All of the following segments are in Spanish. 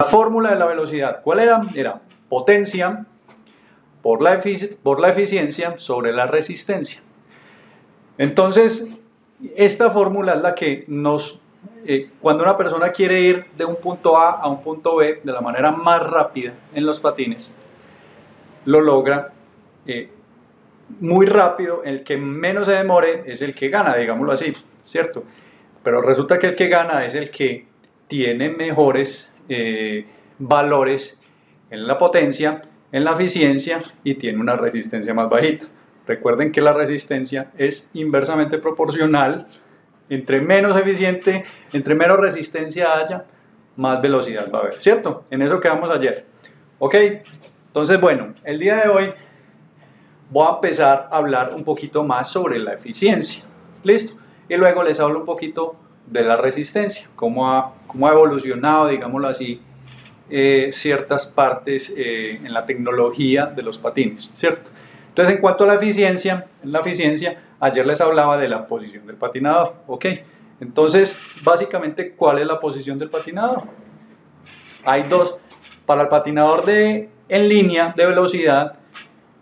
fórmula de la velocidad, ¿cuál era? Era potencia por la eficiencia sobre la resistencia. Entonces, esta fórmula es la que cuando una persona quiere ir de un punto A a un punto B de la manera más rápida en los patines, lo logra muy rápido. El que menos se demore es el que gana, digámoslo así, ¿cierto? Pero resulta que el que gana es el que tiene mejores valores en la potencia, en la eficiencia y tiene una resistencia más bajita. Recuerden que la resistencia es inversamente proporcional. Entre menos eficiente, entre menos resistencia haya, más velocidad va a haber, ¿cierto? En eso quedamos ayer. ¿Ok? Entonces, bueno, el día de hoy voy a empezar a hablar un poquito más sobre la eficiencia. ¿Listo? Y luego les hablo un poquito de la resistencia, cómo ha evolucionado, digámoslo así, ciertas partes en la tecnología de los patines, ¿cierto? Entonces, en cuanto a la eficiencia, ayer les hablaba de la posición del patinador, ¿ok? Entonces, básicamente, ¿cuál es la posición del patinador? Hay dos. Para el patinador en línea de velocidad,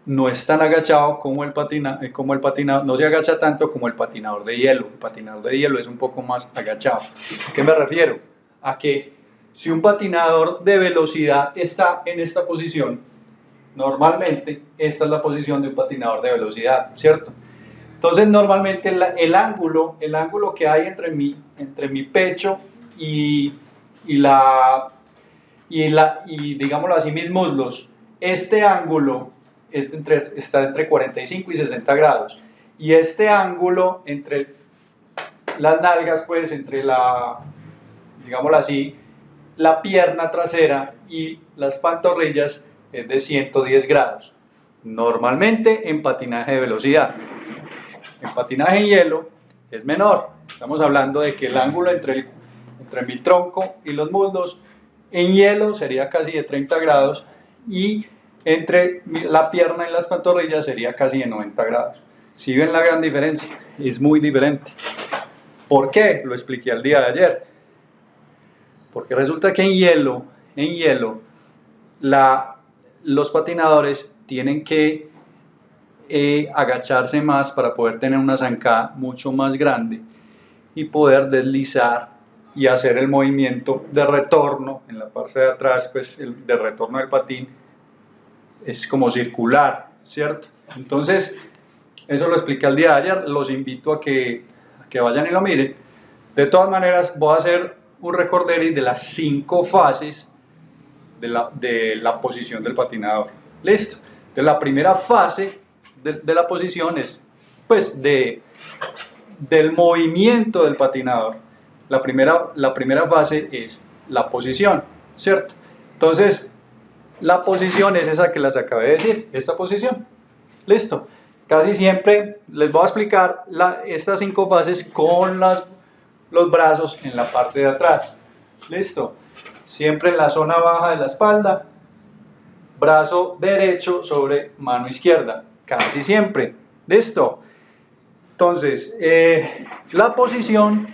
no es tan agachado como el patinador, no se agacha tanto como el patinador de hielo. El patinador de hielo es un poco más agachado. ¿A qué me refiero? A que si un patinador de velocidad está en esta posición, normalmente esta es la posición de un patinador de velocidad, ¿cierto? Entonces normalmente el ángulo que hay entre mi pecho y digámoslo así, mis muslos, este ángulo está entre 45 y 60 grados. Y este ángulo entre las nalgas, pues entre digámoslo así, la pierna trasera y las pantorrillas es de 110 grados. Normalmente en patinaje de velocidad. En patinaje en hielo es menor. Estamos hablando de que el ángulo entre mi tronco y los muslos en hielo sería casi de 30 grados y entre la pierna y las pantorrillas sería casi de 90 grados. ¿Sí ven la gran diferencia? Es muy diferente. ¿Por qué? Lo expliqué el día de ayer. Porque resulta que en hielo los patinadores tienen que agacharse más para poder tener una zancada mucho más grande y poder deslizar y hacer el movimiento de retorno en la parte de atrás, pues el de retorno del patín es como circular, ¿cierto? Entonces, eso lo expliqué el día de ayer, los invito a que vayan y lo miren. De todas maneras, voy a hacer un recorderis de las 5 fases de la posición del patinador. ¿Listo? Entonces, la primera fase de la posición es, pues, del movimiento del patinador. La primera fase es la posición, ¿cierto? Entonces, la posición es esa que les acabé de decir, esta posición. ¿Listo? Casi siempre les voy a explicar estas 5 fases con los brazos en la parte de atrás. ¿Listo? Siempre en la zona baja de la espalda, brazo derecho sobre mano izquierda, casi siempre. ¿Listo? Entonces, la posición,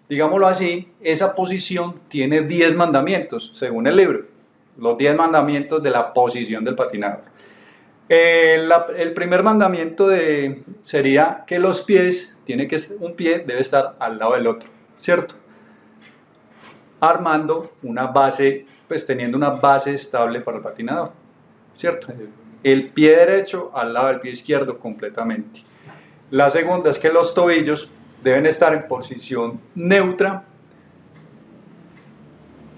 digámoslo así, esa posición tiene 10 mandamientos, según el libro, los 10 mandamientos de la posición del patinador. El primer mandamiento sería que los pies, un pie debe estar al lado del otro, ¿cierto? Armando una base, pues teniendo una base estable para el patinador, ¿cierto? El pie derecho al lado del pie izquierdo completamente. La segunda es que los tobillos deben estar en posición neutra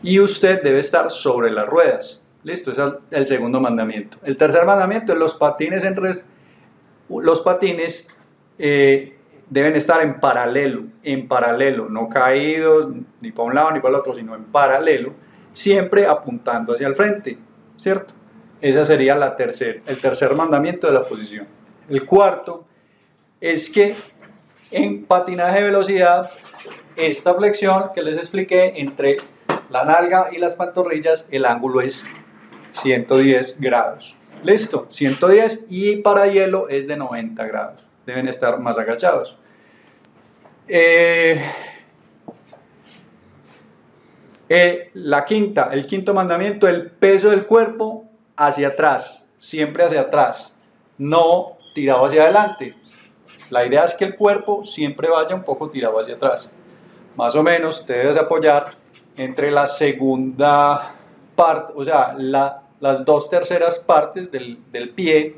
y usted debe estar sobre las ruedas. Listo, ese es el segundo mandamiento. El tercer mandamiento es los patines deben estar en paralelo, no caídos ni para un lado ni para el otro, sino en paralelo, siempre apuntando hacia el frente, ¿cierto? Ese sería el tercer mandamiento de la posición. El cuarto es que en patinaje de velocidad, esta flexión que les expliqué entre la nalga y las pantorrillas, el ángulo es 110 grados. Listo, 110, y para hielo es de 90 grados. Deben estar más agachados. El quinto mandamiento, el peso del cuerpo hacia atrás, siempre hacia atrás, no tirado hacia adelante. La idea es que el cuerpo siempre vaya un poco tirado hacia atrás. Más o menos te debes apoyar entre la segunda parte, o sea, las 2/3 partes del pie,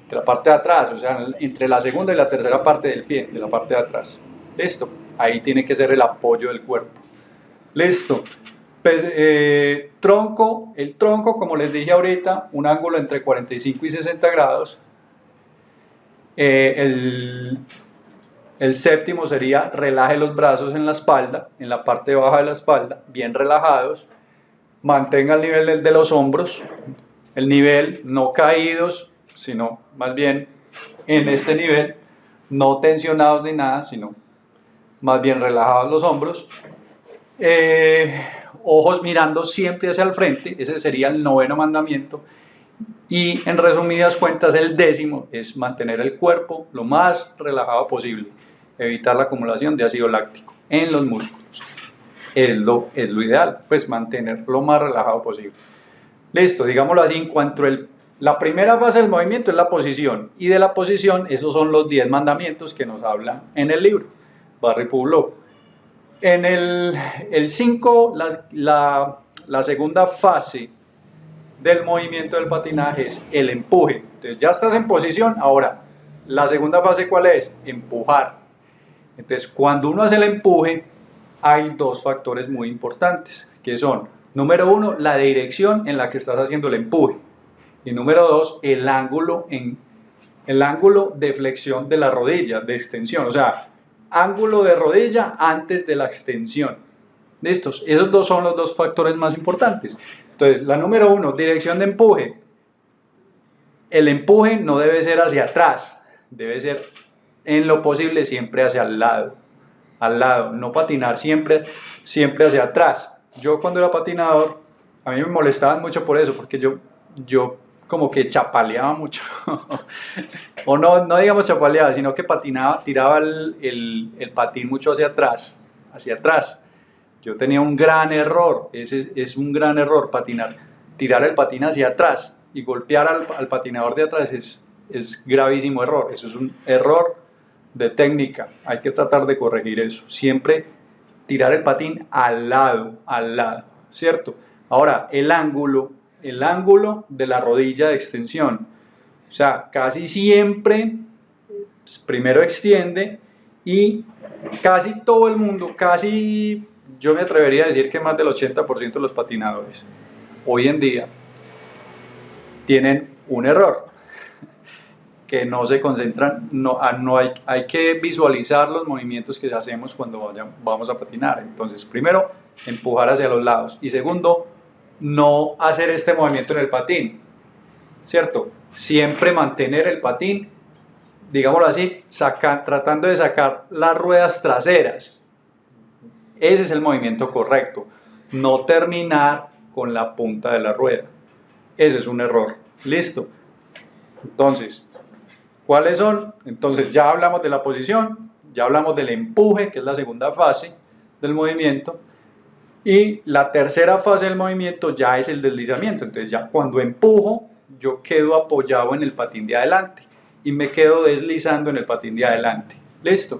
de la parte de atrás, o sea, entre la segunda y la tercera parte del pie, de la parte de atrás. Listo, ahí tiene que ser el apoyo del cuerpo. Listo. Tronco, el tronco, como les dije ahorita, un ángulo entre 45 y 60 grados. El séptimo sería relaje los brazos en la espalda, en la parte baja de la espalda, bien relajados. Mantenga el nivel de los hombros, el nivel no caídos, sino más bien en este nivel, no tensionados ni nada, sino más bien relajados los hombros. Ojos mirando siempre hacia el frente, ese sería el 9º mandamiento. Y en resumidas cuentas, el 10º es mantener el cuerpo lo más relajado posible, evitar la acumulación de ácido láctico en los músculos. Es lo ideal, pues mantener lo más relajado posible. Listo, digámoslo así, en cuanto la primera fase del movimiento es la posición, y de la posición, esos son los 10 mandamientos que nos hablan en el libro, Barry Pavlov. En el 5, la segunda fase del movimiento del patinaje es el empuje. Entonces ya estás en posición, ahora, la segunda fase, ¿cuál es? Empujar. Entonces, cuando uno hace el empuje, hay dos factores muy importantes, que son, número 1, la dirección en la que estás haciendo el empuje, y número 2, el ángulo de flexión de la rodilla, de extensión, o sea, ángulo de rodilla antes de la extensión. ¿Listos? Esos dos son los dos factores más importantes. Entonces, la número 1, dirección de empuje. El empuje no debe ser hacia atrás, debe ser en lo posible siempre hacia el lado, no patinar siempre hacia atrás. Yo cuando era patinador, a mí me molestaban mucho por eso, porque yo como que chapaleaba mucho, o no digamos chapaleaba, sino que tiraba el patín mucho hacia atrás. Yo tenía un gran error, ese es un gran error, tirar el patín hacia atrás y golpear al patinador de atrás es gravísimo error, eso es un error de técnica, hay que tratar de corregir eso, siempre tirar el patín al lado, ¿cierto? Ahora, el ángulo de la rodilla de extensión, o sea, casi siempre primero extiende, y casi todo el mundo, yo me atrevería a decir que más del 80% de los patinadores hoy en día tienen un error, que no se concentran, hay que visualizar los movimientos que hacemos cuando vamos a patinar. Entonces, primero, empujar hacia los lados, y segundo, no hacer este movimiento en el patín, ¿cierto? Siempre mantener el patín, digámoslo así, tratando de sacar las ruedas traseras. Ese es el movimiento correcto, no terminar con la punta de la rueda. Ese es un error. Listo. Entonces, ¿cuáles son? Entonces ya hablamos de la posición, ya hablamos del empuje, que es la segunda fase del movimiento, y la tercera fase del movimiento ya es el deslizamiento. Entonces ya cuando empujo, yo quedo apoyado en el patín de adelante y me quedo deslizando en el patín de adelante. ¿Listo?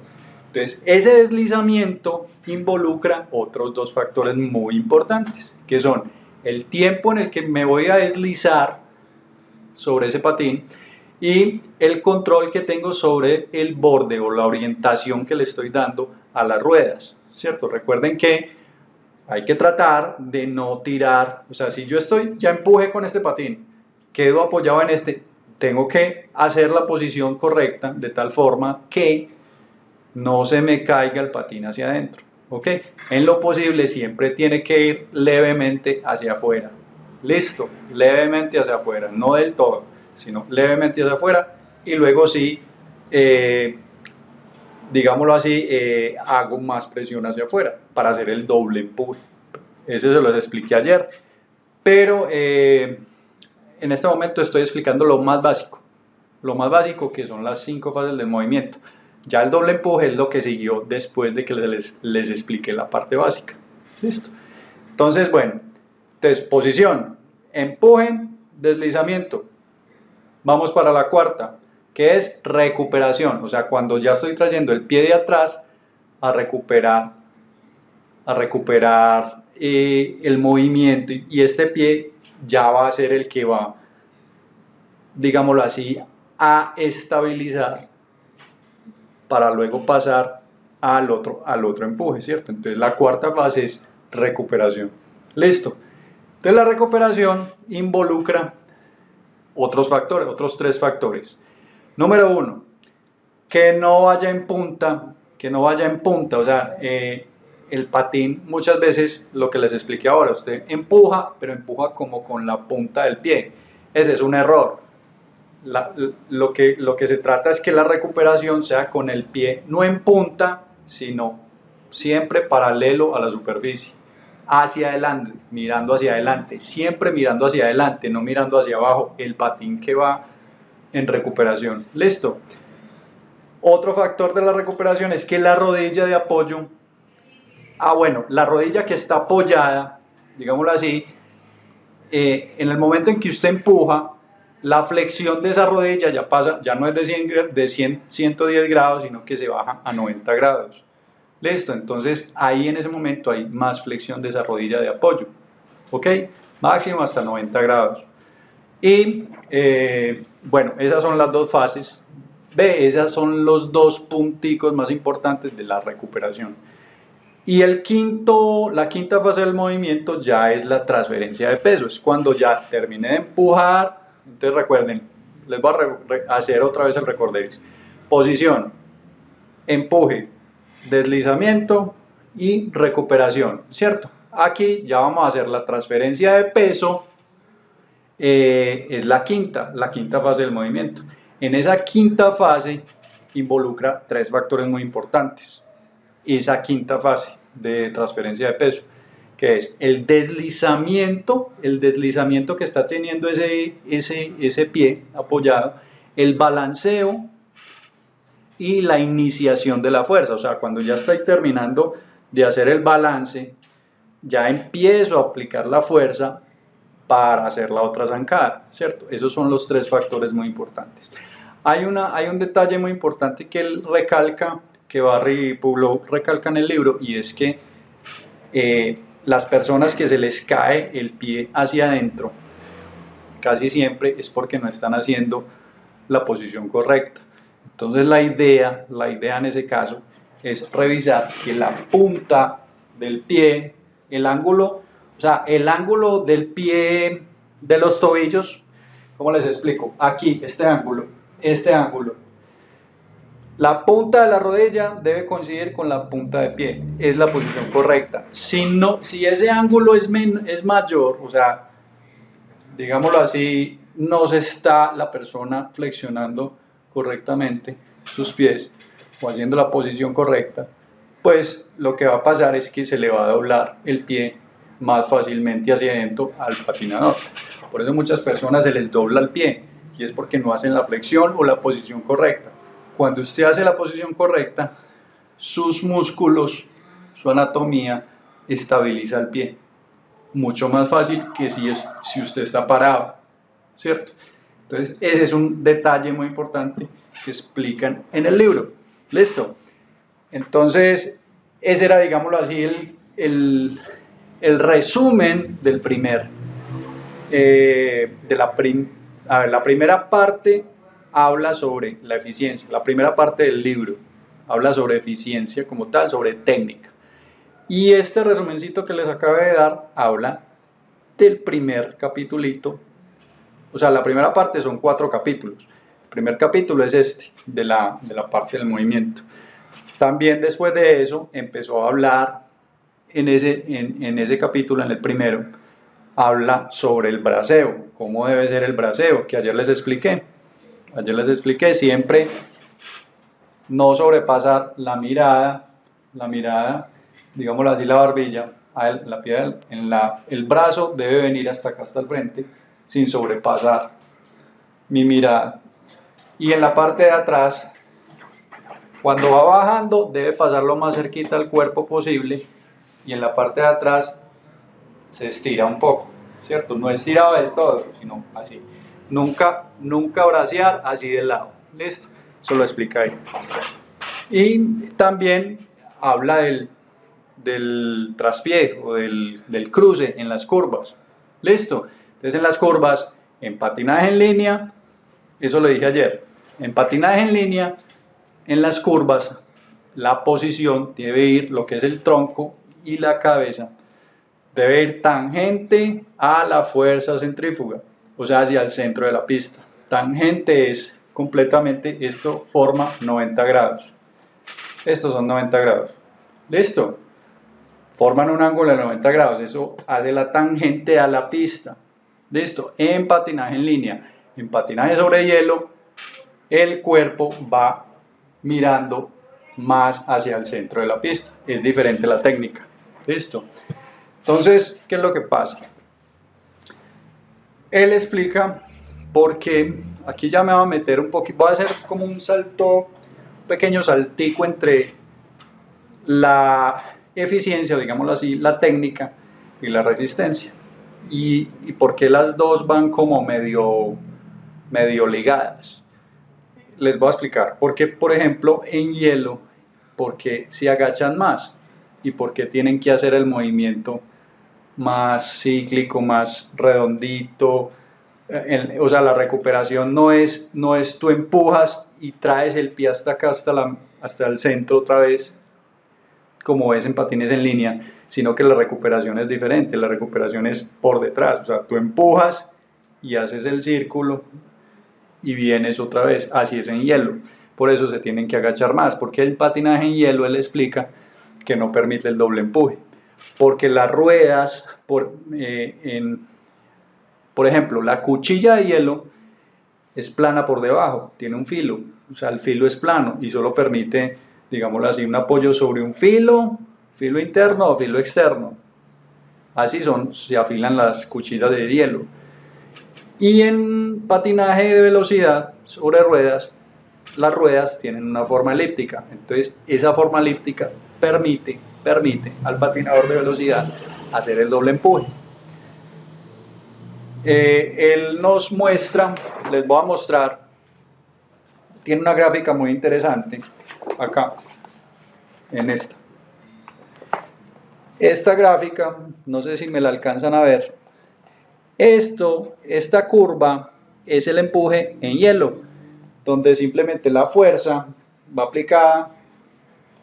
Entonces ese deslizamiento involucra otros dos factores muy importantes, que son el tiempo en el que me voy a deslizar sobre ese patín y el control que tengo sobre el borde o la orientación que le estoy dando a las ruedas, ¿cierto? Recuerden que hay que tratar de no tirar, o sea, si yo ya empujé con este patín, quedo apoyado en este, tengo que hacer la posición correcta de tal forma que no se me caiga el patín hacia adentro, ¿ok? En lo posible siempre tiene que ir levemente hacia afuera, listo, levemente hacia afuera, no del todo, sino levemente hacia afuera, y luego sí, digámoslo así, hago más presión hacia afuera para hacer el doble empuje. Ese se los expliqué ayer, pero en este momento estoy explicando lo más básico que son las 5 fases del movimiento. Ya el doble empuje es lo que siguió después de que les expliqué la parte básica. Listo. Entonces, bueno, entonces posición, empuje, deslizamiento. Vamos para la cuarta, que es recuperación, o sea, cuando ya estoy trayendo el pie de atrás a recuperar el movimiento, y este pie ya va a ser el que va, digámoslo así, a estabilizar para luego pasar al otro empuje, ¿cierto? Entonces la cuarta fase es recuperación. Listo. Entonces la recuperación involucra otros factores, otros 3 factores. Número 1, que no vaya en punta, o sea, el patín muchas veces, lo que les expliqué ahora, usted empuja, pero empuja como con la punta del pie. Ese es un error. Lo que se trata es que la recuperación sea con el pie, no en punta, sino siempre paralelo a la superficie, hacia adelante, mirando hacia adelante, siempre mirando hacia adelante, no mirando hacia abajo, el patín que va en recuperación. Listo. Otro factor de la recuperación es que la rodilla de apoyo, bueno, la rodilla que está apoyada, digámoslo así, en el momento en que usted empuja, la flexión de esa rodilla ya pasa, ya no es de 110 grados, sino que se baja a 90 grados. Listo, entonces ahí en ese momento hay más flexión de esa rodilla de apoyo. ¿Ok? Máximo hasta 90 grados. Y bueno, esas son las 2 fases. Esas son los 2 punticos más importantes de la recuperación. Y la quinta fase del movimiento ya es la transferencia de peso. Es cuando ya terminé de empujar. Entonces recuerden, les voy a hacer otra vez el recorderis. Posición, empuje, deslizamiento y recuperación, ¿cierto? Aquí ya vamos a hacer la transferencia de peso, es la quinta fase del movimiento. En esa quinta fase involucra 3 factores muy importantes. Esa quinta fase de transferencia de peso, que es el deslizamiento que está teniendo ese pie apoyado, el balanceo y la iniciación de la fuerza. O sea, cuando ya estoy terminando de hacer el balance, ya empiezo a aplicar la fuerza para hacer la otra zancada, ¿cierto? Esos son los 3 factores muy importantes. Hay un detalle muy importante que él recalca, que Barry y Pablo recalcan en el libro, y es que las personas que se les cae el pie hacia adentro, casi siempre es porque no están haciendo la posición correcta. Entonces la idea en ese caso es revisar que la punta del pie, el ángulo del pie de los tobillos, ¿cómo les explico? Aquí, este ángulo, la punta de la rodilla debe coincidir con la punta de pie, es la posición correcta. Si ese ángulo es mayor, o sea, digámoslo así, no se está la persona flexionando correctamente sus pies o haciendo la posición correcta, pues lo que va a pasar es que se le va a doblar el pie más fácilmente hacia adentro al patinador. Por eso muchas personas se les dobla el pie, y es porque no hacen la flexión o la posición correcta. Cuando usted hace la posición correcta, sus músculos, su anatomía, estabiliza el pie. Mucho más fácil que si usted está parado, ¿cierto? Entonces, ese es un detalle muy importante que explican en el libro. ¿Listo? Entonces, ese era, digámoslo así, el resumen del la primera parte habla sobre la eficiencia. La primera parte del libro habla sobre eficiencia como tal, sobre técnica. Y este resumencito que les acabé de dar habla del primer capitulito. O sea, la primera parte son 4 capítulos. El primer capítulo es de la parte del movimiento. También después de eso empezó a hablar en ese capítulo, en el primero, habla sobre el braceo, cómo debe ser el braceo, que ayer les expliqué. Siempre no sobrepasar la mirada, digámoslo así, la barbilla, el brazo debe venir hasta acá, hasta el frente, sin sobrepasar mi mirada. Y en la parte de atrás, cuando va bajando, debe pasar lo más cerquita al cuerpo posible, y en la parte de atrás se estira un poco, ¿cierto? No estirado del todo, sino así. Nunca bracear así de lado, ¿listo? Eso lo explica ahí. Y también habla del traspié o del cruce en las curvas, ¿listo? Entonces en las curvas, en patinaje en línea, eso lo dije ayer, en patinaje en línea, en las curvas, la posición debe ir, lo que es el tronco y la cabeza, debe ir tangente a la fuerza centrífuga, o sea, hacia el centro de la pista. Tangente es completamente, esto forma 90 grados. Estos son 90 grados. ¿Listo? Forman un ángulo de 90 grados. Eso hace la tangente a la pista. ¿Listo? En patinaje en línea. En patinaje sobre hielo, el cuerpo va mirando más hacia el centro de la pista. Es diferente la técnica. ¿Listo? Entonces, ¿qué es lo que pasa? Él explica por qué, aquí ya me voy a meter un poquito, voy a hacer como un salto, un pequeño saltico entre la eficiencia, digámoslo así, la técnica y la resistencia. Y por qué las dos van como medio ligadas. Les voy a explicar. Porque, por ejemplo, en hielo, porque se agachan más y porque tienen que hacer el movimiento más cíclico, más redondito. O sea, la recuperación no es tú empujas y traes el pie hasta acá, hasta el centro otra vez, como ves en patines en línea, sino que la recuperación es diferente. La recuperación es por detrás, o sea, tú empujas y haces el círculo y vienes otra vez. Así es en hielo. Por eso se tienen que agachar más, porque el patinaje en hielo él explica que no permite el doble empuje, porque las ruedas, por ejemplo, la cuchilla de hielo es plana por debajo, tiene un filo, o sea, el filo es plano y solo permite, digámoslo así, un apoyo sobre un filo interno o filo externo. Así se afilan las cuchillas de hielo. Y en patinaje de velocidad sobre ruedas, las ruedas tienen una forma elíptica. Entonces, esa forma elíptica permite al patinador de velocidad hacer el doble empuje. Él nos muestra, les voy a mostrar, tiene una gráfica muy interesante acá, en esta gráfica, no sé si me la alcanzan a ver. Esta curva es el empuje en hielo, donde simplemente la fuerza va aplicada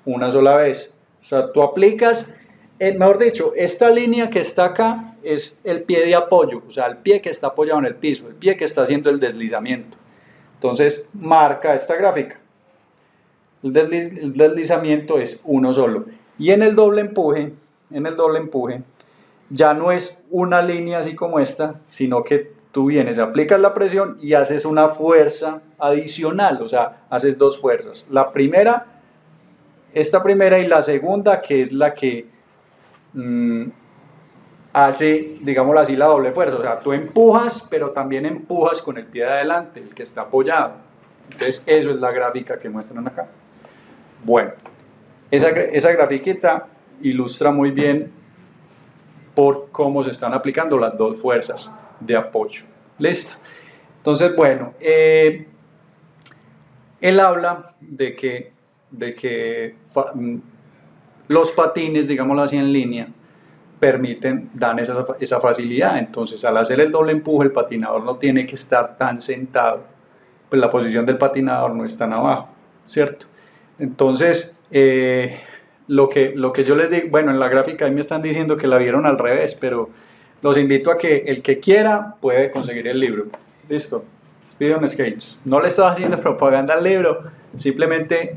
una sola vez. O sea, tú aplicas, mejor dicho, esta línea que está acá es el pie de apoyo, o sea, el pie que está apoyado en el piso, el pie que está haciendo el deslizamiento. Entonces, marca esta gráfica. El deslizamiento es uno solo. Y en el doble empuje, ya no es una línea así como esta, sino que tú vienes, aplicas la presión y haces una fuerza adicional, o sea, haces dos fuerzas. Esta primera y la segunda, que es la que hace, digámoslo así, la doble fuerza. O sea, tú empujas, pero también empujas con el pie de adelante, el que está apoyado. Entonces, eso es la gráfica que muestran acá. Bueno, esa grafiquita ilustra muy bien por cómo se están aplicando las dos fuerzas de apoyo. ¿Listo? Entonces, bueno, él habla de que los patines, digámoslo así, en línea, dan esa facilidad. Entonces, al hacer el doble empuje, el patinador no tiene que estar tan sentado, pues la posición del patinador no es tan abajo, ¿cierto? Entonces, lo que yo les digo, bueno, en la gráfica ahí me están diciendo que la vieron al revés, pero los invito a que el que quiera puede conseguir el libro. Listo. Speed on Skates. No le estoy haciendo propaganda al libro, simplemente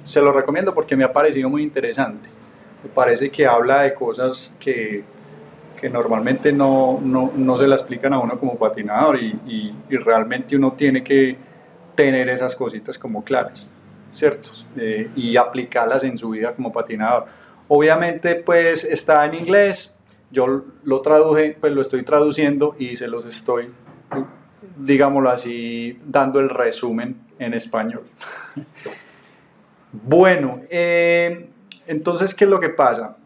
se lo recomiendo porque me ha parecido muy interesante. Me parece que habla de cosas que normalmente no se la explican a uno como patinador y realmente uno tiene que tener esas cositas como claras, ¿cierto? Y aplicarlas en su vida como patinador. Obviamente pues está en inglés, yo lo traduje, pues lo estoy traduciendo y se los estoy, digámoslo así, dando el resumen en español. Bueno, entonces, ¿qué es lo que pasa?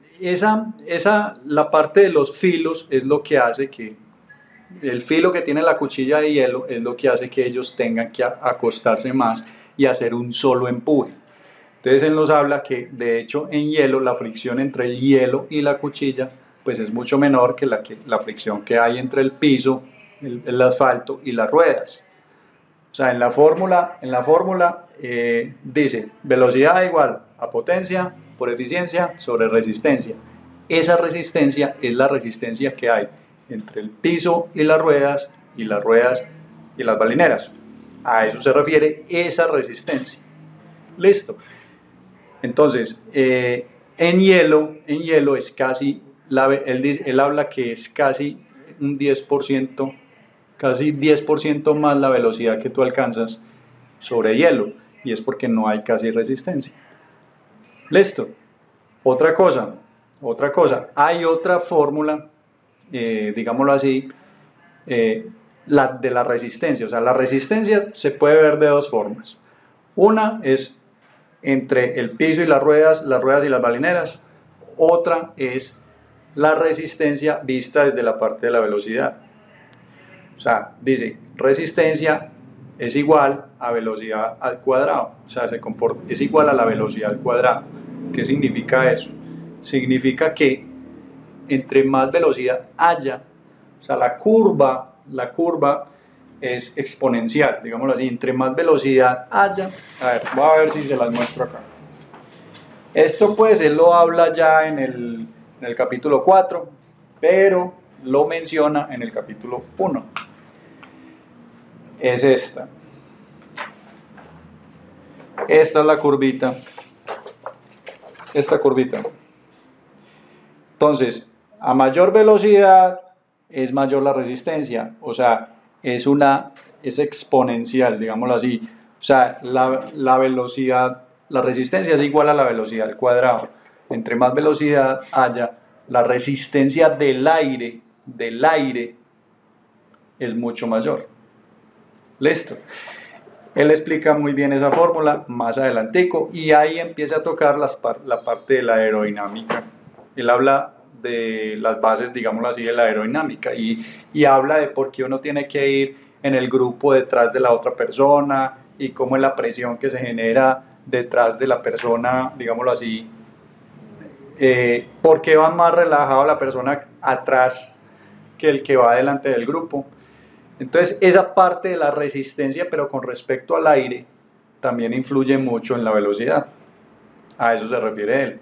la parte de los filos es lo que hace que el filo que tiene la cuchilla de hielo es lo que hace que ellos tengan que acostarse más y hacer un solo empuje. Entonces él nos habla que de hecho en hielo la fricción entre el hielo y la cuchilla pues es mucho menor que la fricción que hay entre el piso, el asfalto y las ruedas. O sea, en la fórmula dice velocidad igual a potencia por eficiencia sobre resistencia. Esa resistencia es la resistencia que hay entre el piso y las ruedas y las balineras. A eso se refiere esa resistencia. Listo. Entonces, en hielo es casi, él habla que es casi un 10%, casi 10% más la velocidad que tú alcanzas sobre hielo, y es porque no hay casi resistencia. Listo. Otra cosa, hay otra fórmula, digámoslo así, la de la resistencia. O sea, la resistencia se puede ver de dos formas. Una es entre el piso y las ruedas y las balineras. Otra es la resistencia vista desde la parte de la velocidad. O sea, dice, resistencia es igual a velocidad al cuadrado. O sea, es igual a la velocidad al cuadrado. ¿Qué significa eso? Significa que entre más velocidad haya, o sea, la curva es exponencial, digámoslo así, entre más velocidad haya. A ver, voy a ver si se las muestro acá. Esto pues él lo habla ya en el capítulo 4, pero lo menciona en el capítulo 1. Es esta. Esta es la curvita. Esta curvita. Entonces, a mayor velocidad es mayor la resistencia, o sea, es exponencial, digámoslo así. O sea, la velocidad, la resistencia es igual a la velocidad al cuadrado. Entre más velocidad haya, la resistencia del aire es mucho mayor. Listo. Él explica muy bien esa fórmula más adelantico y ahí empieza a tocar la parte de la aerodinámica. Él habla de las bases, digámoslo así, de la aerodinámica y habla de por qué uno tiene que ir en el grupo detrás de la otra persona y cómo es la presión que se genera detrás de la persona, digámoslo así, por qué va más relajado la persona atrás que el que va delante del grupo. Entonces esa parte de la resistencia, pero con respecto al aire, también influye mucho en la velocidad. A eso se refiere él.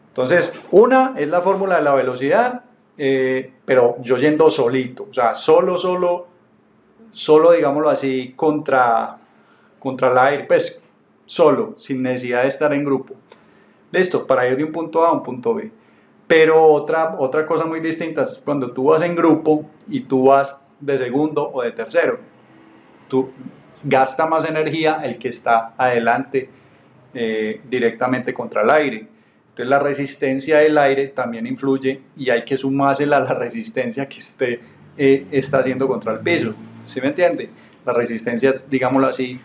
Entonces, una es la fórmula de la velocidad, pero yo yendo solito, o sea, solo, digámoslo así, contra el aire, pues solo, sin necesidad de estar en grupo. Listo, para ir de un punto A a un punto B. Pero otra cosa muy distinta es cuando tú vas en grupo y tú vas de segundo o de tercero. Tú gasta más energía el que está adelante directamente contra el aire. Entonces la resistencia del aire también influye y hay que sumársela a la resistencia que está haciendo contra el piso. ¿Sí me entiende? La resistencia, digámoslo así,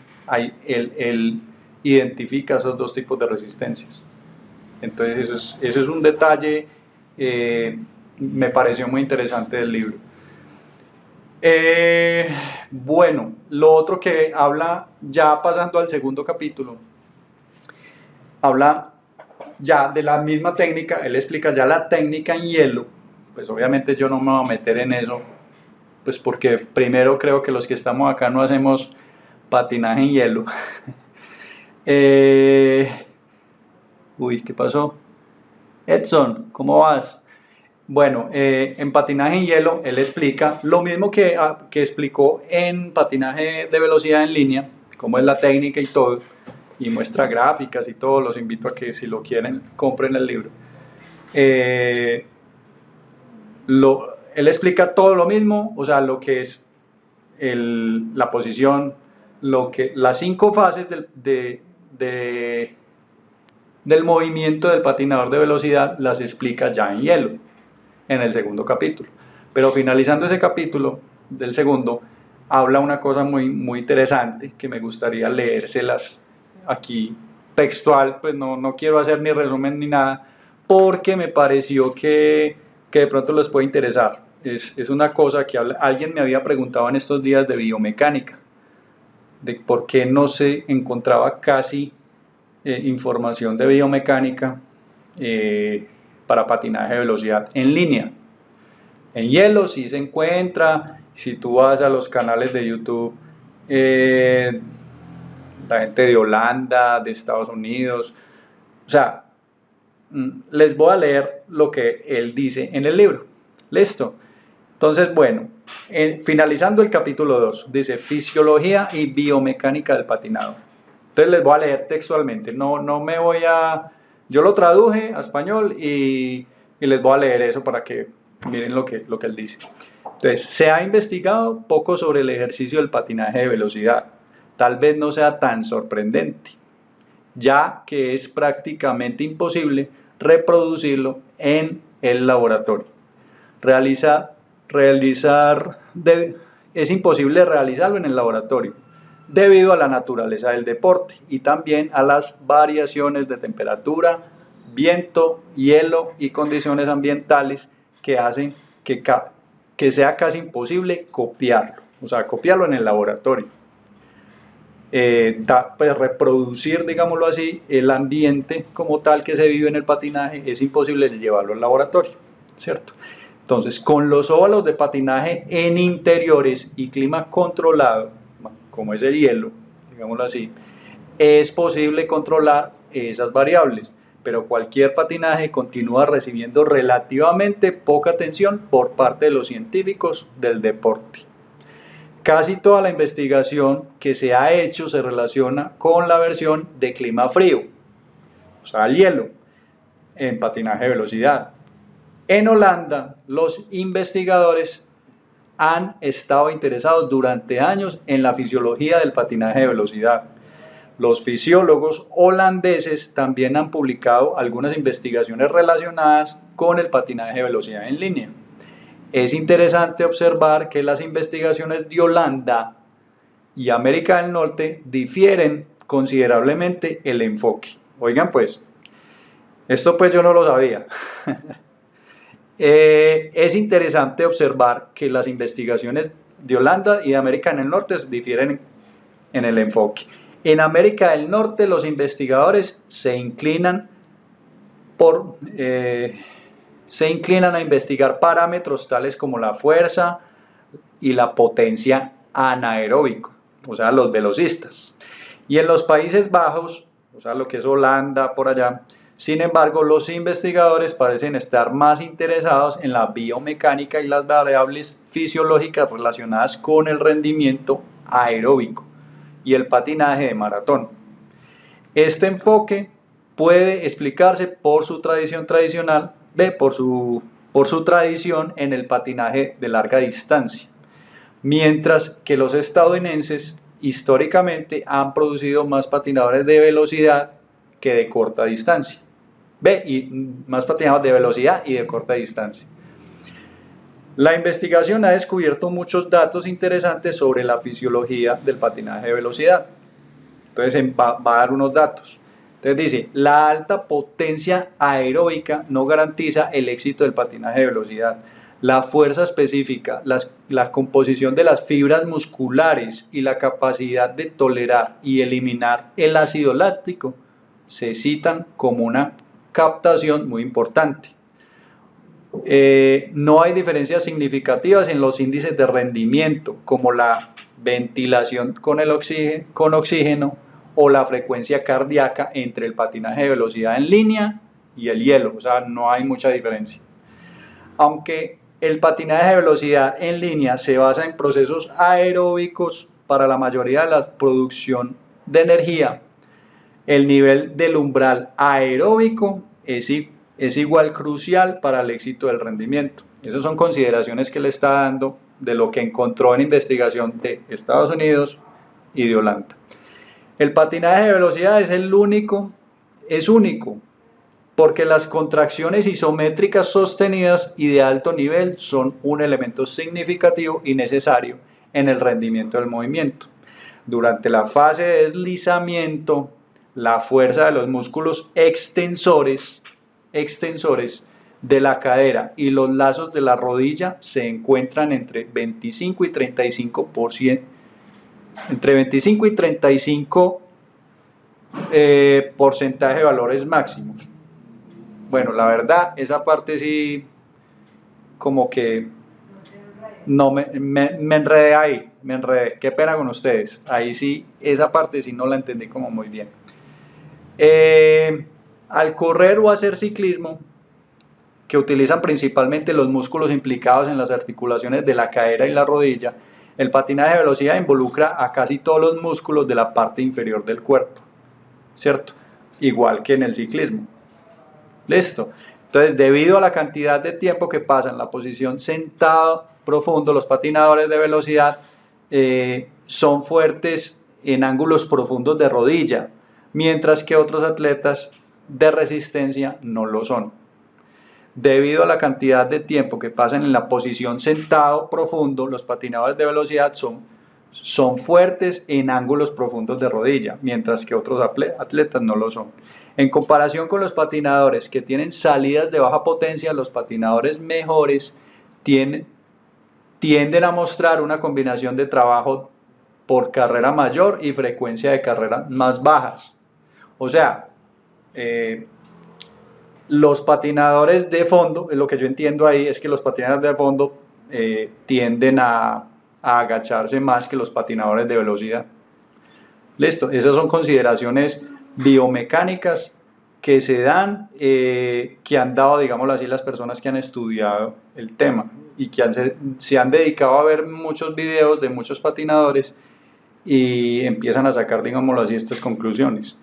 él identifica esos dos tipos de resistencias. Entonces eso es un detalle, me pareció muy interesante del libro. Bueno, lo otro que habla, ya pasando al segundo capítulo, habla ya de la misma técnica. Él explica ya la técnica en hielo. Pues obviamente yo no me voy a meter en eso, pues porque primero creo que los que estamos acá no hacemos patinaje en hielo. Uy, ¿qué pasó? Edson, ¿cómo vas? Bueno, en patinaje en hielo él explica lo mismo que explicó en patinaje de velocidad en línea, cómo es la técnica y todo, y muestra gráficas y todo. Los invito a que si lo quieren compren el libro. Él explica todo lo mismo, o sea, lo que es la posición, las 5 fases del movimiento del patinador de velocidad las explica ya en hielo, en el segundo capítulo. Pero finalizando ese capítulo del segundo, habla una cosa muy, muy interesante que me gustaría leérselas aquí textual, pues no quiero hacer ni resumen ni nada, porque me pareció que de pronto les puede interesar. Es una cosa que alguien me había preguntado en estos días de biomecánica, de por qué no se encontraba casi información de biomecánica para patinaje de velocidad en línea. En hielo sí se encuentra, si tú vas a los canales de YouTube, la gente de Holanda, de Estados Unidos, o sea, les voy a leer lo que él dice en el libro. ¿Listo? Entonces, bueno, finalizando el capítulo 2, dice Fisiología y Biomecánica del Patinado. Entonces les voy a leer textualmente, no me voy a... Yo lo traduje a español y les voy a leer eso para que miren lo que él dice. Entonces, se ha investigado poco sobre el ejercicio del patinaje de velocidad. Tal vez no sea tan sorprendente, ya que es prácticamente imposible reproducirlo en el laboratorio. Es imposible realizarlo en el laboratorio debido a la naturaleza del deporte y también a las variaciones de temperatura, viento, hielo y condiciones ambientales que hacen que sea casi imposible copiarlo, o sea, copiarlo en el laboratorio. Pues reproducir, digámoslo así, el ambiente como tal que se vive en el patinaje es imposible llevarlo al laboratorio, ¿cierto? Entonces, con los óvalos de patinaje en interiores y clima controlado, como es el hielo, digámoslo así, es posible controlar esas variables, pero cualquier patinaje continúa recibiendo relativamente poca atención por parte de los científicos del deporte. Casi toda la investigación que se ha hecho se relaciona con la versión de clima frío, o sea, el hielo, en patinaje de velocidad. En Holanda, los investigadores han estado interesados durante años en la fisiología del patinaje de velocidad. Los fisiólogos holandeses también han publicado algunas investigaciones relacionadas con el patinaje de velocidad en línea. Es interesante observar que las investigaciones de Holanda y América del Norte difieren considerablemente el enfoque. Oigan pues, esto pues yo no lo sabía. Es interesante observar que las investigaciones de Holanda y de América del Norte difieren en el enfoque. En América del Norte los investigadores se inclinan a investigar parámetros tales como la fuerza y la potencia anaeróbico, o sea, los velocistas. Y en los Países Bajos, o sea, lo que es Holanda, por allá, sin embargo, los investigadores parecen estar más interesados en la biomecánica y las variables fisiológicas relacionadas con el rendimiento aeróbico y el patinaje de maratón. Este enfoque puede explicarse por su tradición en el patinaje de larga distancia, mientras que los estadounidenses históricamente han producido más patinadores de velocidad que de corta distancia. Y más patinadores de velocidad y de corta distancia. La investigación ha descubierto muchos datos interesantes sobre la fisiología del patinaje de velocidad. Entonces va a dar unos datos. Entonces dice, la alta potencia aeróbica no garantiza el éxito del patinaje de velocidad. La fuerza específica, la composición de las fibras musculares y la capacidad de tolerar y eliminar el ácido láctico se citan como una captación muy importante. No hay diferencias significativas en los índices de rendimiento, como la ventilación con oxígeno o la frecuencia cardíaca entre el patinaje de velocidad en línea y el hielo, o sea, no hay mucha diferencia. Aunque el patinaje de velocidad en línea se basa en procesos aeróbicos para la mayoría de la producción de energía, el nivel del umbral aeróbico es igual crucial para el éxito del rendimiento. Esas son consideraciones que le está dando de lo que encontró en investigación de Estados Unidos y de Holanda. El patinaje de velocidad es único porque las contracciones isométricas sostenidas y de alto nivel son un elemento significativo y necesario en el rendimiento del movimiento. Durante la fase de deslizamiento, la fuerza de los músculos extensores extensores de la cadera y los lazos de la rodilla se encuentran entre 25 y 35%, entre 25 y 35 porcentaje de valores máximos. Bueno, la verdad, esa parte sí, como que no me enredé ahí, me enredé. Qué pena con ustedes. Ahí sí, esa parte sí no la entendí como muy bien. Al correr o hacer ciclismo, que utilizan principalmente los músculos implicados en las articulaciones de la cadera y la rodilla, el patinaje de velocidad involucra a casi todos los músculos de la parte inferior del cuerpo, ¿cierto? Igual que en el ciclismo. Listo. Entonces, debido a la cantidad de tiempo que pasa en la posición sentado profundo, los patinadores de velocidad son fuertes en ángulos profundos de rodilla, mientras que otros atletas de resistencia no lo son. Debido a la cantidad de tiempo que pasan en la posición sentado profundo, los patinadores de velocidad son fuertes en ángulos profundos de rodilla, mientras que otros atletas no lo son. En comparación con los patinadores que tienen salidas de baja potencia, los patinadores mejores tienden a mostrar una combinación de trabajo por carrera mayor y frecuencia de carreras más bajas. O sea, los patinadores de fondo, lo que yo entiendo ahí es que los patinadores de fondo tienden a agacharse más que los patinadores de velocidad. Listo, esas son consideraciones biomecánicas que se dan, que han dado, digámoslo así, las personas que han estudiado el tema y que se han dedicado a ver muchos videos de muchos patinadores y empiezan a sacar, digámoslo así, estas conclusiones.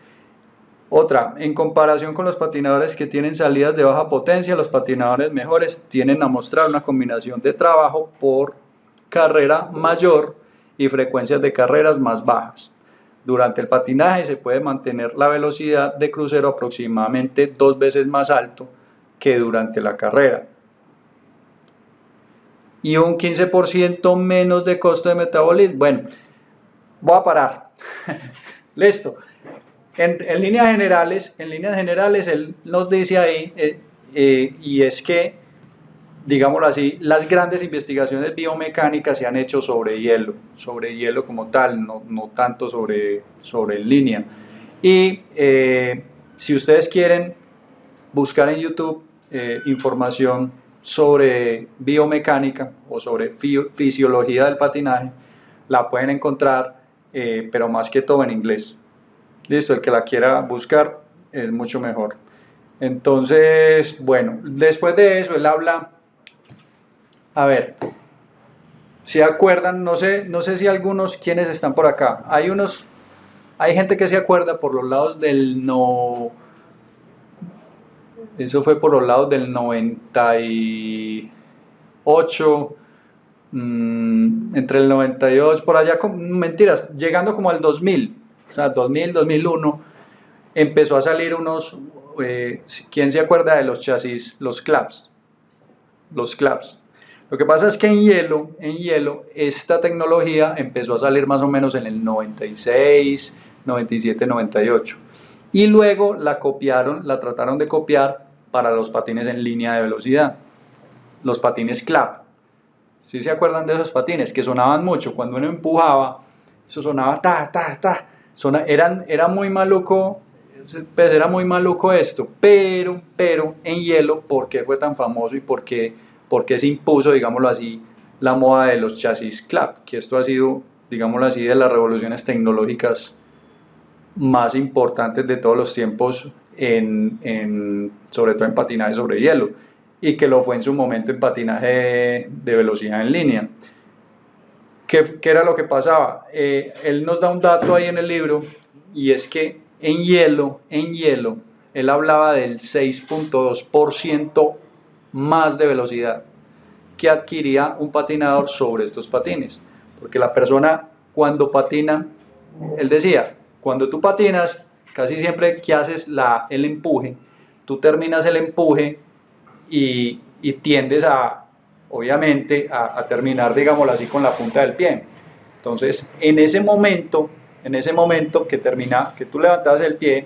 Otra, en comparación con los patinadores que tienen salidas de baja potencia, los patinadores mejores tienden a mostrar una combinación de trabajo por carrera mayor y frecuencias de carreras más bajas. Durante el patinaje se puede mantener la velocidad de crucero aproximadamente 2 veces más alto que durante la carrera. Y un 15% menos de costo de metabolismo. Bueno, voy a parar. Listo. En líneas generales, él nos dice ahí, y es que, digámoslo así, las grandes investigaciones biomecánicas se han hecho sobre hielo como tal, no tanto sobre en línea. Y si ustedes quieren buscar en YouTube información sobre biomecánica o sobre fisiología del patinaje, la pueden encontrar, pero más que todo en inglés. Listo, el que la quiera buscar es mucho mejor. Entonces, bueno, después de eso él habla, a ver, ¿se acuerdan? No sé si algunos, quienes están por acá, hay gente que se acuerda por los lados del eso fue por los lados del 98, entre el 98, por allá, mentiras, llegando como al 2000. O sea, 2000, 2001, empezó a salir unos, ¿quién se acuerda de los chasis? Los claps. Los claps. Lo que pasa es que en hielo, esta tecnología empezó a salir más o menos en el 96, 97, 98. Y luego la trataron de copiar para los patines en línea de velocidad. Los patines clap. ¿Sí se acuerdan de esos patines? Que sonaban mucho. Cuando uno empujaba, eso sonaba ta, ta, ta. Era muy maluco, pues era muy maluco esto, pero en hielo, ¿por qué fue tan famoso y por qué se impuso, digámoslo así, la moda de los chasis clap? Que esto ha sido, digámoslo así, de las revoluciones tecnológicas más importantes de todos los tiempos, sobre todo en patinaje sobre hielo, y que lo fue en su momento en patinaje de velocidad en línea. ¿Qué era lo que pasaba? Él nos da un dato ahí en el libro, y es que en hielo, él hablaba del 6.2% más de velocidad que adquiría un patinador sobre estos patines. Porque la persona cuando patina, él decía, cuando tú patinas, casi siempre que haces el empuje, tú terminas el empuje y tiendes obviamente a terminar, digámoslo así, con la punta del pie. Entonces, en ese momento que tú levantabas el pie,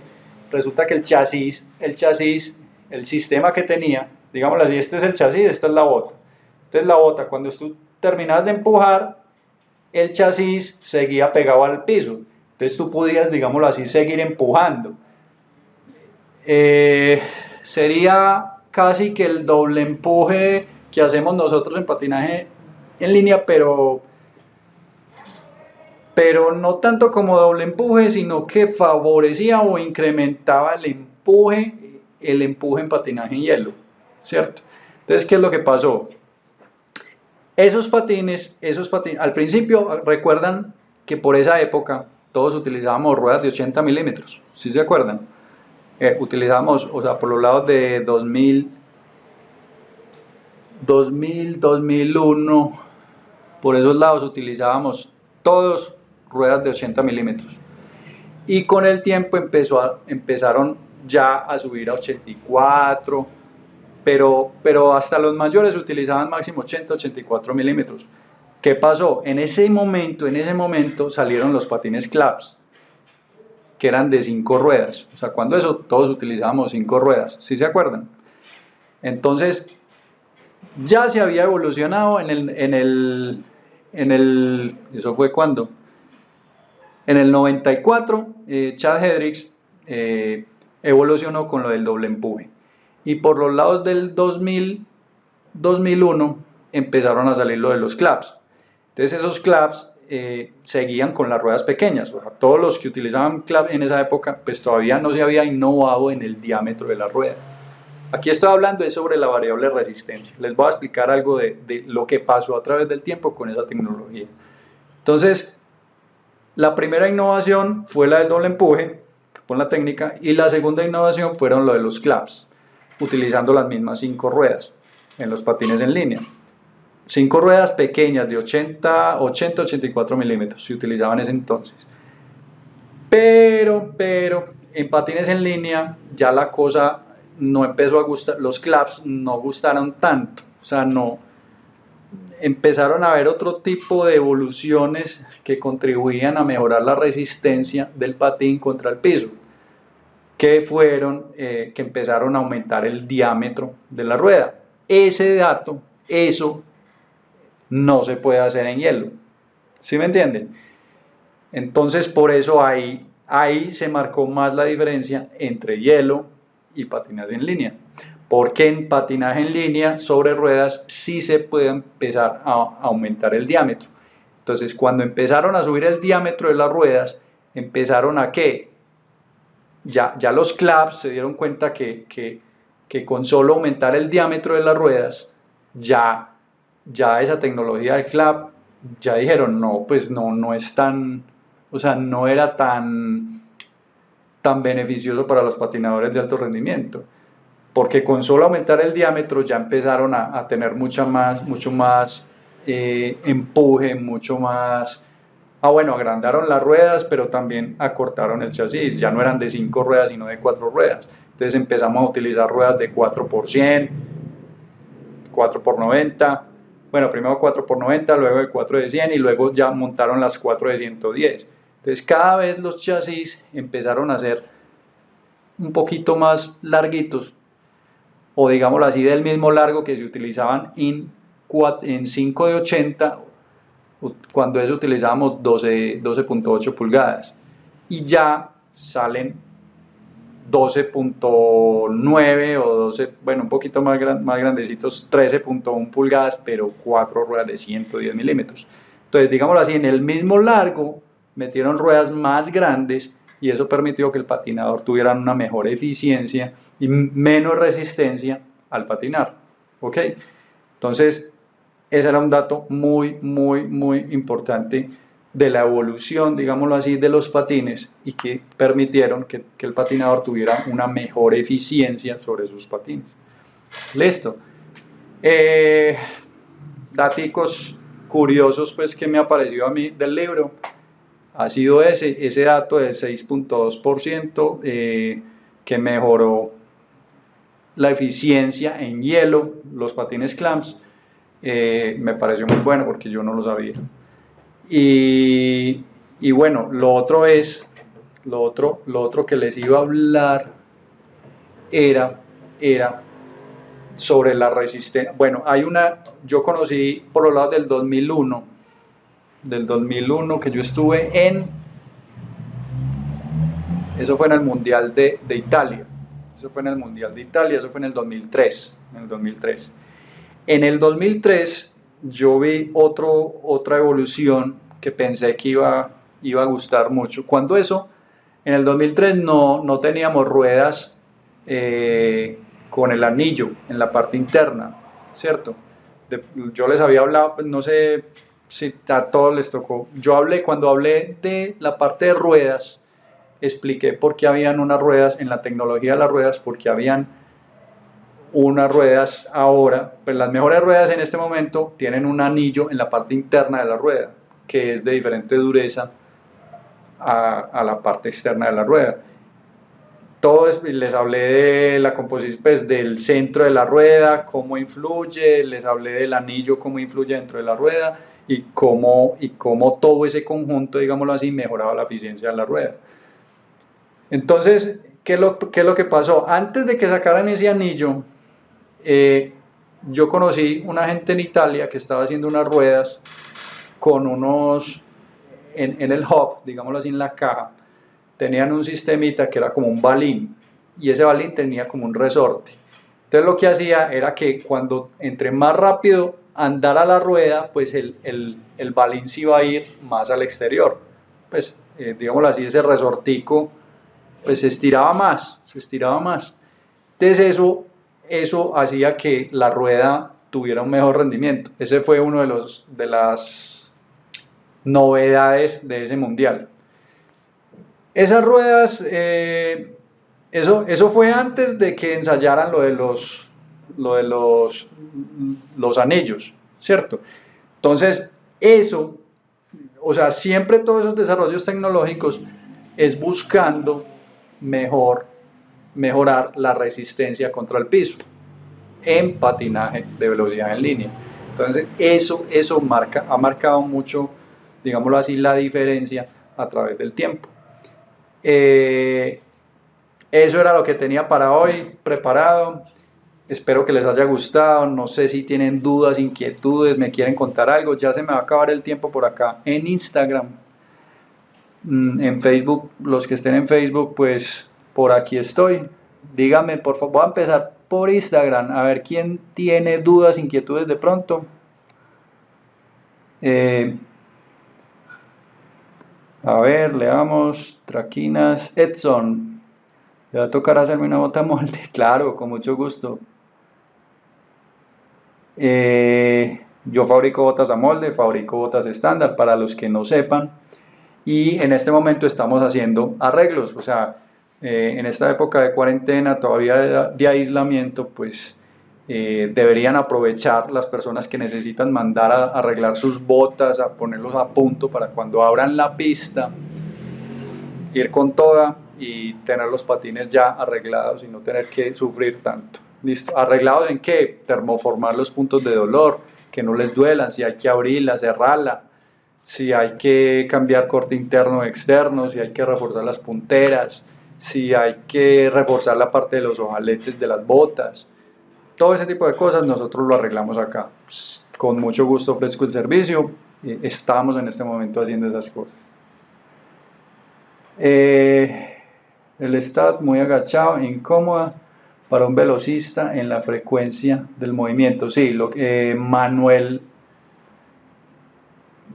resulta que el chasis el sistema que tenía, digámoslo así, este es el chasis, esta es la bota. Entonces la bota, cuando tú terminas de empujar, el chasis seguía pegado al piso. Entonces tú podías, digámoslo así, seguir empujando. Sería casi que el doble empuje que hacemos nosotros en patinaje en línea, pero no tanto como doble empuje, sino que favorecía o incrementaba el empuje en patinaje en hielo, ¿cierto? Entonces, ¿qué es lo que pasó? Esos patines, al principio, recuerdan que por esa época todos utilizábamos ruedas de 80 milímetros, ¿sí se acuerdan? Utilizábamos, o sea, por los lados de 2000, 2001, por esos lados utilizábamos todos ruedas de 80 milímetros. Y con el tiempo empezaron ya a subir a 84, pero hasta los mayores utilizaban máximo 80-84 milímetros. ¿Qué pasó? En ese momento salieron los patines claps, que eran de 5 ruedas. O sea, cuando eso todos utilizábamos 5 ruedas, ¿sí se acuerdan? Entonces, ya se había evolucionado ¿eso fue cuando? En el 94, Chad Hendricks evolucionó con lo del doble empuje. Y por los lados del 2001 empezaron a salir lo de los claps. Entonces esos claps seguían con las ruedas pequeñas. O sea, todos los que utilizaban clap en esa época, pues todavía no se había innovado en el diámetro de la rueda. Aquí estoy hablando sobre la variable resistencia. Les voy a explicar algo de lo que pasó a través del tiempo con esa tecnología. Entonces, la primera innovación fue la del doble empuje con la técnica, y la segunda innovación fueron lo de los claps, utilizando las mismas 5 ruedas en los patines en línea. 5 ruedas pequeñas de 80-84 milímetros se utilizaban en ese entonces. Pero en patines en línea ya la cosa no empezó a gustar, los claps no gustaron tanto, o sea, no, empezaron a haber otro tipo de evoluciones que contribuían a mejorar la resistencia del patín contra el piso, que fueron, que empezaron a aumentar el diámetro de la rueda. Eso no se puede hacer en hielo, ¿sí me entienden? Entonces por eso ahí se marcó más la diferencia entre hielo y patinaje en línea, porque en patinaje en línea sobre ruedas sí se puede empezar a aumentar el diámetro. Entonces cuando empezaron a subir el diámetro de las ruedas, empezaron a que ya los claps se dieron cuenta que con solo aumentar el diámetro de las ruedas, ya esa tecnología del clap, ya dijeron, no, pues no es tan, o sea, no era tan beneficioso para los patinadores de alto rendimiento, porque con solo aumentar el diámetro ya empezaron a tener mucho más empuje, mucho más, bueno, agrandaron las ruedas, pero también acortaron el chasis, ya no eran de 5 ruedas, sino de 4 ruedas. Entonces empezamos a utilizar ruedas de 4x100, 4x90, bueno, primero 4x90, luego de 4 de 100 y luego ya montaron las 4 de 110. Entonces cada vez los chasis empezaron a ser un poquito más larguitos, o digámoslo así, del mismo largo que se utilizaban en 5 de 80, cuando eso utilizábamos 12.8 pulgadas, y ya salen 12.9 o 12, bueno, un poquito más grandecitos, 13.1 pulgadas, pero 4 ruedas de 110 milímetros. Entonces, digámoslo así, en el mismo largo metieron ruedas más grandes, y eso permitió que el patinador tuviera una mejor eficiencia y menos resistencia al patinar. ¿Ok? Entonces, ese era un dato muy importante de la evolución, digámoslo así, de los patines, y que permitieron que el patinador tuviera una mejor eficiencia sobre sus patines. Listo. Daticos curiosos pues que me apareció a mí del libro ha sido ese dato del 6.2% que mejoró la eficiencia en hielo, los patines clamps. Me pareció muy bueno porque yo no lo sabía. Y bueno, lo otro que les iba a hablar era era sobre la resistencia. Bueno, yo conocí por los lados del 2001, que yo estuve eso fue en el Mundial de Italia, eso fue en el 2003, En el 2003 yo vi otra evolución que pensé que iba a gustar mucho. En el 2003 no teníamos ruedas con el anillo en la parte interna, ¿cierto? Yo les había hablado, no sé si a todos les tocó. Cuando hablé de la parte de ruedas, expliqué por qué habían unas ruedas en la tecnología de las ruedas, porque habían unas ruedas ahora, pues las mejores ruedas en este momento tienen un anillo en la parte interna de la rueda, que es de diferente dureza a la parte externa de la rueda. Les hablé de la composición, pues, del centro de la rueda, cómo influye, les hablé del anillo, cómo influye dentro de la rueda y cómo todo ese conjunto, digámoslo así, mejoraba la eficiencia de la rueda. Entonces, ¿qué es lo que pasó? Antes de que sacaran ese anillo, yo conocí una gente en Italia que estaba haciendo unas ruedas con en el hub, digámoslo así, en la caja, tenían un sistemita que era como un balín, y ese balín tenía como un resorte. Entonces lo que hacía era que cuando entre más rápido andara la rueda, pues el balín se iba a ir más al exterior. Pues, digámoslo así, ese resortico pues se estiraba más. Entonces eso hacía que la rueda tuviera un mejor rendimiento. Ese fue uno de las novedades de ese mundial. Esas ruedas, eso fue antes de que ensayaran lo de los anillos, ¿cierto? Entonces, o sea, siempre todos esos desarrollos tecnológicos es buscando mejorar la resistencia contra el piso en patinaje de velocidad en línea. Entonces, eso ha marcado mucho, digámoslo así, la diferencia a través del tiempo. Eso era lo que tenía para hoy preparado. Espero que les haya gustado. No sé si tienen dudas, inquietudes, me quieren contar algo. Ya se me va a acabar el tiempo por acá en Instagram. En Facebook, los que estén en Facebook, pues por aquí estoy. Díganme, por favor, voy a empezar por Instagram, a ver quién tiene dudas, inquietudes de pronto. A ver, leamos. Traquinas. Edson, le va a tocar hacerme una bota molde. Claro, con mucho gusto. Yo fabrico botas a molde, fabrico botas estándar, para los que no sepan. Y en este momento estamos haciendo arreglos, o sea, en esta época de cuarentena, todavía de aislamiento, pues deberían aprovechar las personas que necesitan mandar a arreglar sus botas, a ponerlos a punto para cuando abran la pista, ir con toda y tener los patines ya arreglados y no tener que sufrir tanto. ¿Listo? ¿Arreglados en qué? Termoformar los puntos de dolor, que no les duelan, si hay que abrirla, cerrarla, si hay que cambiar corte interno o externo, si hay que reforzar las punteras, si hay que reforzar la parte de los ojaletes de las botas. Todo ese tipo de cosas nosotros lo arreglamos acá. Pues, con mucho gusto ofrezco el servicio. Estamos en este momento haciendo esas cosas. El stat muy agachado, incómoda para un velocista en la frecuencia del movimiento. Sí, Manuel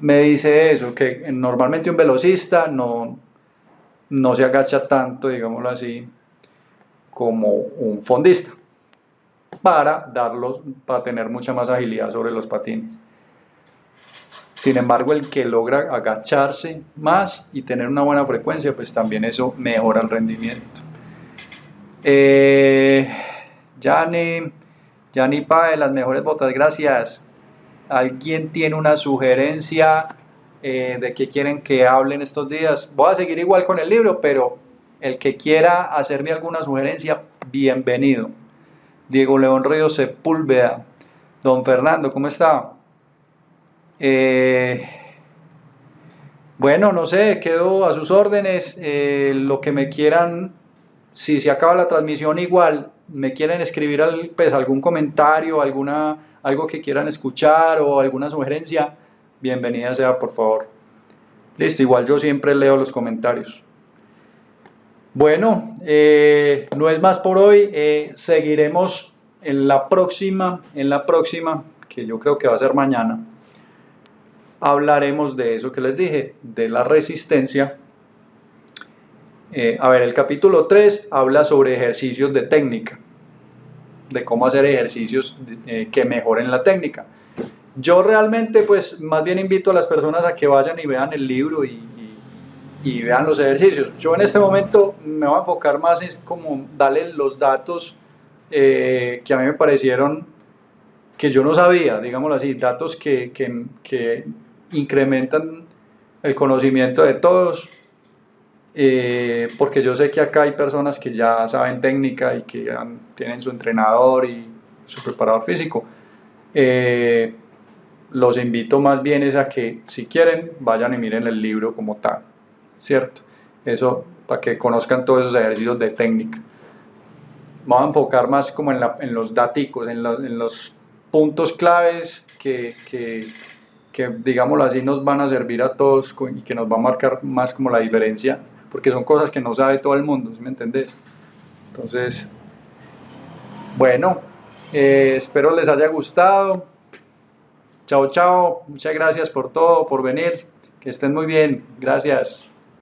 me dice eso, que normalmente un velocista no se agacha tanto, digámoslo así, como un fondista, para tener mucha más agilidad sobre los patines. Sin embargo, el que logra agacharse más y tener una buena frecuencia, pues también eso mejora el rendimiento. Yanni Pae, las mejores botas, gracias. ¿Alguien tiene una sugerencia de qué quieren que hablen estos días? Voy a seguir igual con el libro, pero el que quiera hacerme alguna sugerencia, bienvenido. Diego León Ríos Sepúlveda. Don Fernando, ¿cómo está? Bueno, no sé, quedo a sus órdenes. Lo que me quieran, si se acaba la transmisión igual, me quieren escribir pues, algún comentario, algo que quieran escuchar o alguna sugerencia, bienvenida sea, por favor. Listo, igual yo siempre leo los comentarios. Bueno, no es más por hoy. Seguiremos en la próxima, que yo creo que va a ser mañana. Hablaremos de eso que les dije, de la resistencia. A ver, el capítulo 3 habla sobre ejercicios de técnica, de cómo hacer ejercicios que mejoren la técnica. Yo realmente, pues, más bien invito a las personas a que vayan y vean el libro y vean los ejercicios. Yo en este momento me voy a enfocar más en como darle los datos que a mí me parecieron que yo no sabía, digámoslo así, datos que incrementan el conocimiento de todos, porque yo sé que acá hay personas que ya saben técnica y que tienen su entrenador y su preparador físico. Los invito más bien es a que, si quieren, vayan y miren el libro como tal, ¿cierto? Eso para que conozcan todos esos ejercicios de técnica. Vamos a enfocar más como en los daticos, en los puntos claves que digámoslo así, nos van a servir a todos y que nos va a marcar más como la diferencia, porque son cosas que no sabe todo el mundo, ¿sí me entendés? Entonces, bueno, espero les haya gustado. Chao, chao, muchas gracias por todo, por venir, que estén muy bien, gracias.